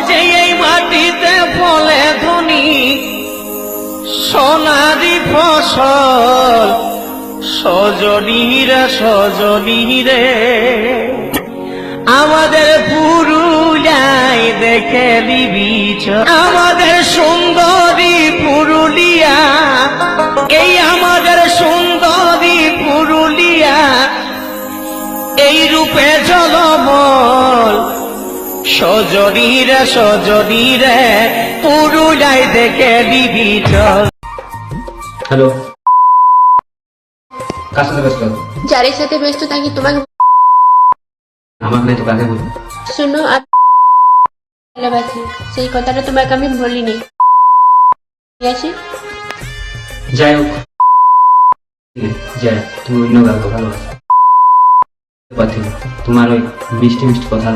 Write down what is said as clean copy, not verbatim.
যে এই মাটিতে ফলে ধনী সোনারি ফসল সজনীরা সজনীরে আমাদের পুরুলিয়ায় দেখে দিবি আমাদের সুন্দরী পুরুলিয়া এই আমাদের সুন্দরী পুরুলিয়া এই রূপে জলমল সজনীরে সজনীরে পুরুলিয়ায় দেখে দিবি চল। হ্যালো, কার সাথে ব্যস্ত? যার সাথে ব্যস্ত থাকি তোমাকে আমার নাই তো কাকে বলি? শুনো, আমি ভালোবাসি, সেই কথাটা তোমাকে আমি বলিনি। ঠিক আছে, যাই হোক, যাই, তুমি অন্য কাউকে ভালোবাসো, তোমার ওই মিষ্টি মিষ্টি কথা